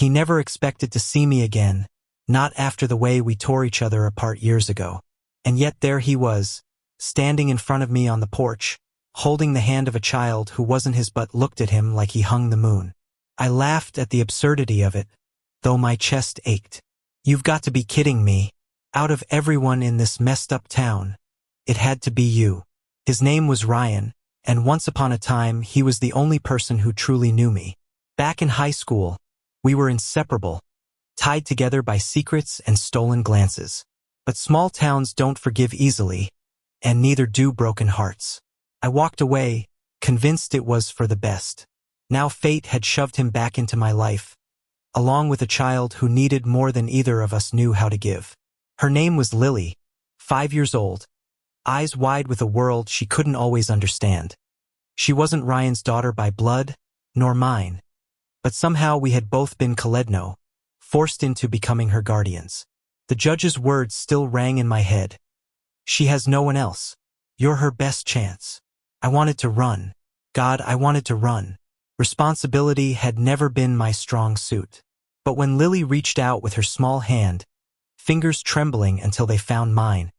He never expected to see me again, not after the way we tore each other apart years ago. And yet there he was, standing in front of me on the porch, holding the hand of a child who wasn't his but looked at him like he hung the moon. I laughed at the absurdity of it, though my chest ached. You've got to be kidding me. Out of everyone in this messed up town, it had to be you. His name was Ryan, and once upon a time he was the only person who truly knew me. Back in high school, we were inseparable, tied together by secrets and stolen glances. But small towns don't forgive easily, and neither do broken hearts. I walked away, convinced it was for the best. Now fate had shoved him back into my life, along with a child who needed more than either of us knew how to give. Her name was Lily, 5 years old, eyes wide with a world she couldn't always understand. She wasn't Ryan's daughter by blood, nor mine, but somehow we had both been Kaledno, forced into becoming her guardians. The judge's words still rang in my head. She has no one else. You're her best chance. I wanted to run. God, I wanted to run. Responsibility had never been my strong suit. But when Lily reached out with her small hand, fingers trembling until they found mine,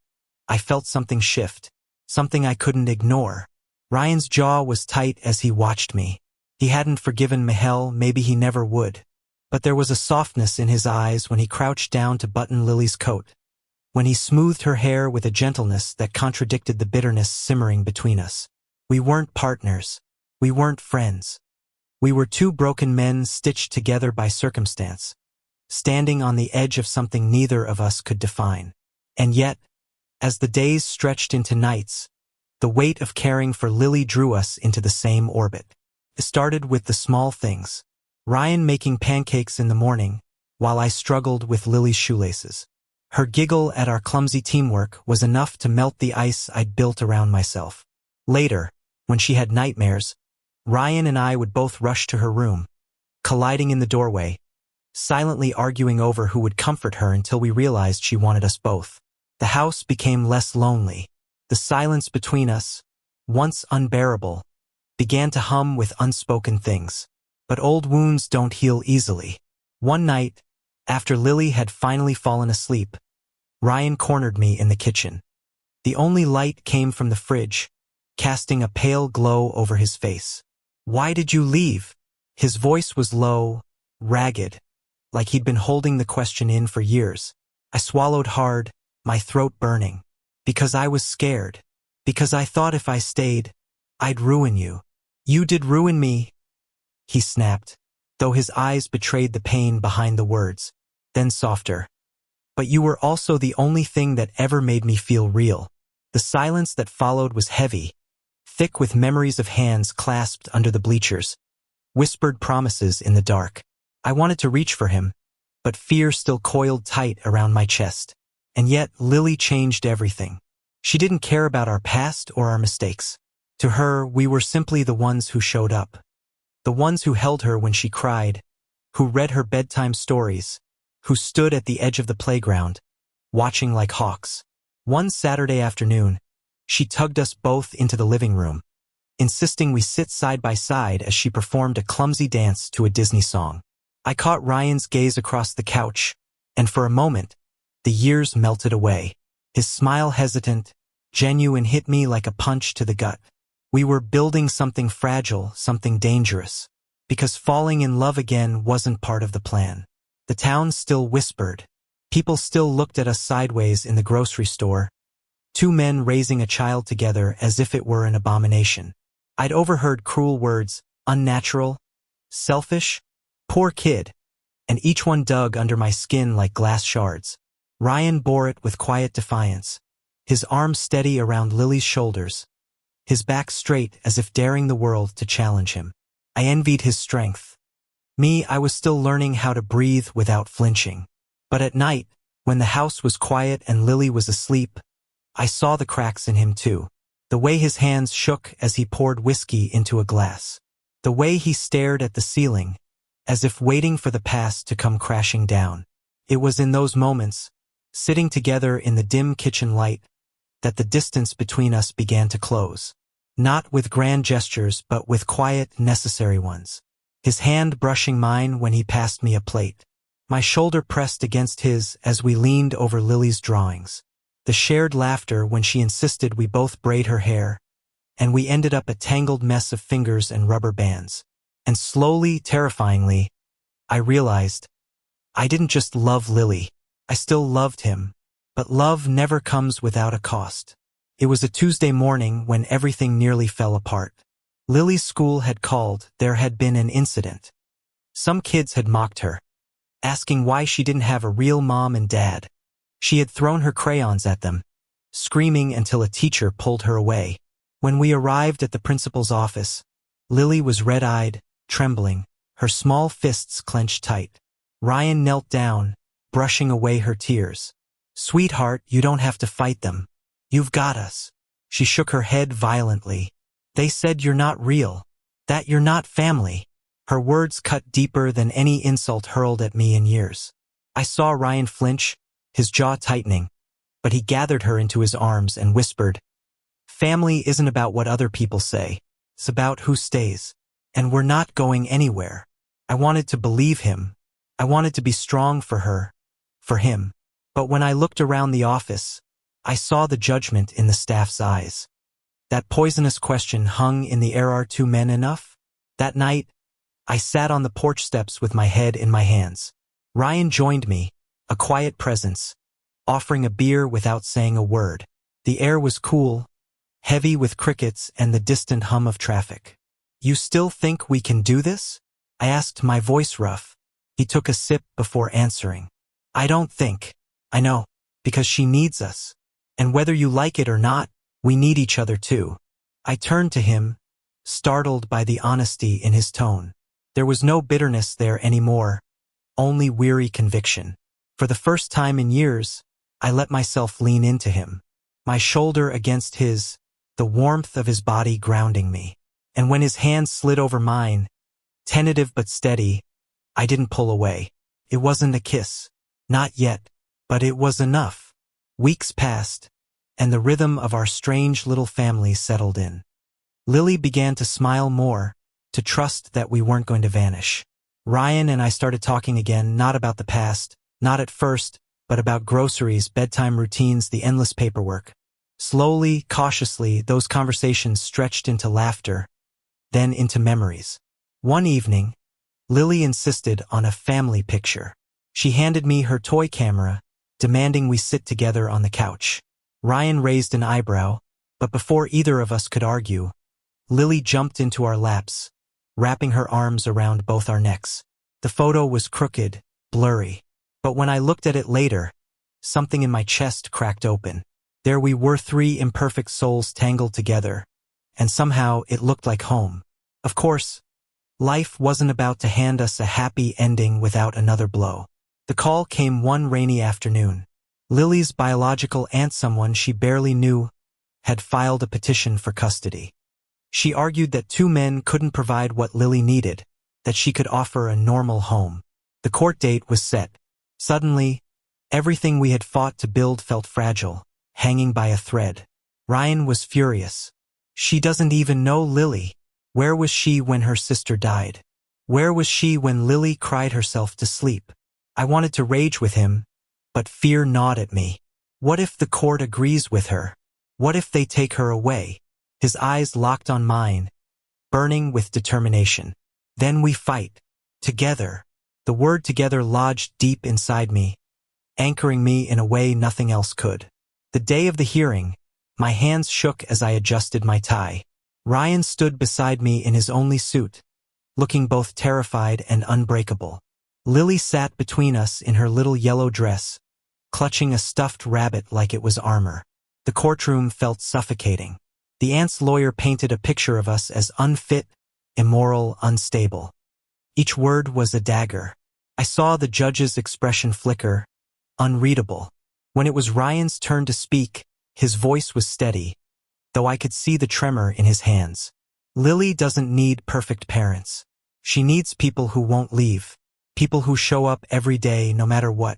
I felt something shift, something I couldn't ignore. Ryan's jaw was tight as he watched me. He hadn't forgiven Michelle, maybe he never would. But there was a softness in his eyes when he crouched down to button Lily's coat, when he smoothed her hair with a gentleness that contradicted the bitterness simmering between us. We weren't partners. We weren't friends. We were two broken men stitched together by circumstance, standing on the edge of something neither of us could define. And yet, as the days stretched into nights, the weight of caring for Lily drew us into the same orbit. It started with the small things. Ryan making pancakes in the morning, while I struggled with Lily's shoelaces. Her giggle at our clumsy teamwork was enough to melt the ice I'd built around myself. Later, when she had nightmares, Ryan and I would both rush to her room, colliding in the doorway, silently arguing over who would comfort her until we realized she wanted us both. The house became less lonely. The silence between us, once unbearable, began to hum with unspoken things. But old wounds don't heal easily. One night, after Lily had finally fallen asleep, Ryan cornered me in the kitchen. The only light came from the fridge, casting a pale glow over his face. "Why did you leave?" His voice was low, ragged, like he'd been holding the question in for years. I swallowed hard, my throat burning. Because I was scared. Because I thought if I stayed, I'd ruin you. "You did ruin me," he snapped, though his eyes betrayed the pain behind the words. Then softer. "But you were also the only thing that ever made me feel real." The silence that followed was heavy, thick with memories of hands clasped under the bleachers, whispered promises in the dark. I wanted to reach for him, but fear still coiled tight around my chest. And yet Lily changed everything. She didn't care about our past or our mistakes. To her, we were simply the ones who showed up. The ones who held her when she cried, who read her bedtime stories, who stood at the edge of the playground, watching like hawks. One Saturday afternoon, she tugged us both into the living room, insisting we sit side by side as she performed a clumsy dance to a Disney song. I caught Ryan's gaze across the couch, and for a moment, the years melted away. His smile hesitant, genuine hit me like a punch to the gut. We were building something fragile, something dangerous, because falling in love again wasn't part of the plan. The town still whispered. People still looked at us sideways in the grocery store, two men raising a child together as if it were an abomination. I'd overheard cruel words, unnatural, selfish, poor kid, and each one dug under my skin like glass shards. Ryan bore it with quiet defiance, his arms steady around Lily's shoulders, his back straight as if daring the world to challenge him. I envied his strength. Me, I was still learning how to breathe without flinching. But at night, when the house was quiet and Lily was asleep, I saw the cracks in him too. The way his hands shook as he poured whiskey into a glass. The way he stared at the ceiling, as if waiting for the past to come crashing down. It was in those moments, sitting together in the dim kitchen light, that the distance between us began to close. Not with grand gestures, but with quiet, necessary ones. his hand brushing mine when he passed me a plate. My shoulder pressed against his as we leaned over Lily's drawings. The shared laughter when she insisted we both braid her hair, and we ended up a tangled mess of fingers and rubber bands. And slowly, terrifyingly, I realized I didn't just love Lily. I still loved him. But love never comes without a cost. It was a Tuesday morning when everything nearly fell apart. Lily's school had called. There had been an incident. Some kids had mocked her, asking why she didn't have a real mom and dad. She had thrown her crayons at them, screaming until a teacher pulled her away. When we arrived at the principal's office, Lily was red-eyed, trembling, her small fists clenched tight. Ryan knelt down, brushing away her tears. "Sweetheart, you don't have to fight them. You've got us." She shook her head violently. "They said you're not real, that you're not family." Her words cut deeper than any insult hurled at me in years. I saw Ryan flinch, his jaw tightening, but he gathered her into his arms and whispered, "Family isn't about what other people say. It's about who stays. And we're not going anywhere." I wanted to believe him. I wanted to be strong for her, for him. But when I looked around the office, I saw the judgment in the staff's eyes. That poisonous question hung in the air. Are two men enough? That night, I sat on the porch steps with my head in my hands. Ryan joined me, a quiet presence, offering a beer without saying a word. The air was cool, heavy with crickets and the distant hum of traffic. "You still think we can do this?" I asked, my voice rough. He took a sip before answering. "I don't think. I know, because she needs us. And whether you like it or not, we need each other too." I turned to him, startled by the honesty in his tone. There was no bitterness there anymore, only weary conviction. For the first time in years, I let myself lean into him, my shoulder against his, the warmth of his body grounding me. And when his hand slid over mine, tentative but steady, I didn't pull away. It wasn't a kiss. Not yet. But it was enough. Weeks passed, and the rhythm of our strange little family settled in. Lily began to smile more, to trust that we weren't going to vanish. Ryan and I started talking again, not about the past, not at first, but about groceries, bedtime routines, the endless paperwork. Slowly, cautiously, those conversations stretched into laughter, then into memories. One evening, Lily insisted on a family picture. She handed me her toy camera, demanding we sit together on the couch. Ryan raised an eyebrow, but before either of us could argue, Lily jumped into our laps, wrapping her arms around both our necks. The photo was crooked, blurry, but when I looked at it later, something in my chest cracked open. There we were, three imperfect souls tangled together, and somehow it looked like home. Of course, life wasn't about to hand us a happy ending without another blow. The call came one rainy afternoon. Lily's biological aunt, someone she barely knew, had filed a petition for custody. She argued that two men couldn't provide what Lily needed, that she could offer a normal home. The court date was set. Suddenly, everything we had fought to build felt fragile, hanging by a thread. Ryan was furious. "She doesn't even know Lily. Where was she when her sister died? Where was she when Lily cried herself to sleep?" I wanted to rage with him, but fear gnawed at me. What if the court agrees with her? What if they take her away? His eyes locked on mine, burning with determination. "Then we fight. Together." The word together lodged deep inside me, anchoring me in a way nothing else could. The day of the hearing, my hands shook as I adjusted my tie. Ryan stood beside me in his only suit, looking both terrified and unbreakable. Lily sat between us in her little yellow dress, clutching a stuffed rabbit like it was armor. The courtroom felt suffocating. The aunt's lawyer painted a picture of us as unfit, immoral, unstable. Each word was a dagger. I saw the judge's expression flicker, unreadable. When it was Ryan's turn to speak, his voice was steady, though I could see the tremor in his hands. "Lily doesn't need perfect parents. She needs people who won't leave. People who show up every day no matter what.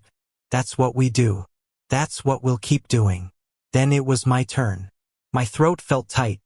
That's what we do. That's what we'll keep doing." Then it was my turn. My throat felt tight,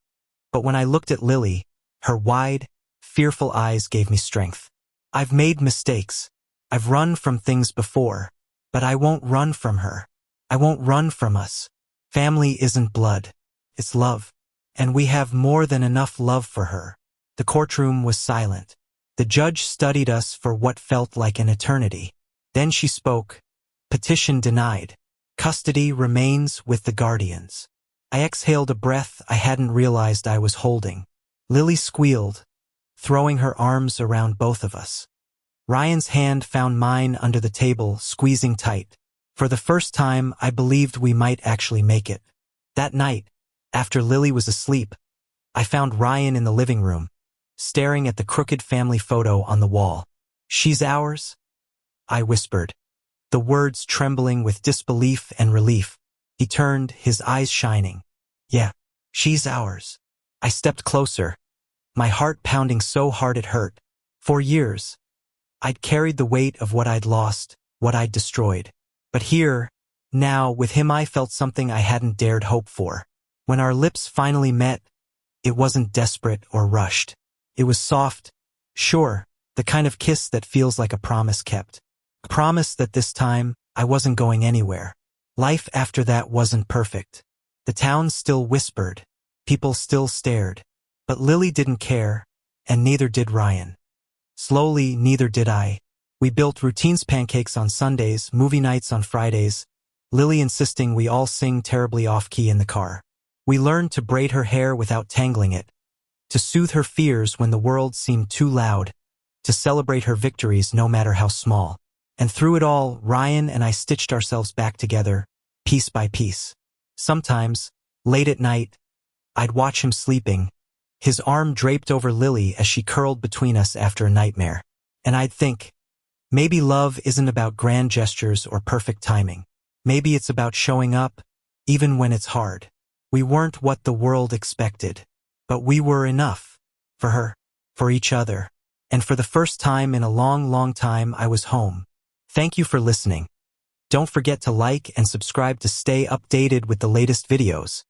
but when I looked at Lily, her wide, fearful eyes gave me strength. I've made mistakes. I've run from things before, but I won't run from her. I won't run from us. Family isn't blood. It's love. And we have more than enough love for her. The courtroom was silent. The judge studied us for what felt like an eternity. Then she spoke. Petition denied. Custody remains with the guardians. I exhaled a breath I hadn't realized I was holding. Lily squealed, throwing her arms around both of us. Ryan's hand found mine under the table, squeezing tight. For the first time, I believed we might actually make it. That night, after Lily was asleep, I found Ryan in the living room, staring at the crooked family photo on the wall. She's ours? I whispered, the words trembling with disbelief and relief. He turned, his eyes shining. Yeah, she's ours. I stepped closer, my heart pounding so hard it hurt. For years, I'd carried the weight of what I'd lost, what I'd destroyed. But here, now, with him I felt something I hadn't dared hope for. When our lips finally met, it wasn't desperate or rushed. It was soft, sure, the kind of kiss that feels like a promise kept. A promise that this time, I wasn't going anywhere. Life after that wasn't perfect. The town still whispered. People still stared. But Lily didn't care, and neither did Ryan. Slowly, neither did I. We built routines, pancakes on Sundays, movie nights on Fridays, Lily insisting we all sing terribly off-key in the car. We learned to braid her hair without tangling it, to soothe her fears when the world seemed too loud, to celebrate her victories no matter how small. And through it all, Ryan and I stitched ourselves back together, piece by piece. Sometimes, late at night, I'd watch him sleeping, his arm draped over Lily as she curled between us after a nightmare. And I'd think, maybe love isn't about grand gestures or perfect timing. Maybe it's about showing up, even when it's hard. We weren't what the world expected, but we were enough. For her, for each other. And for the first time in a long, long time, I was home. Thank you for listening. Don't forget to like and subscribe to stay updated with the latest videos.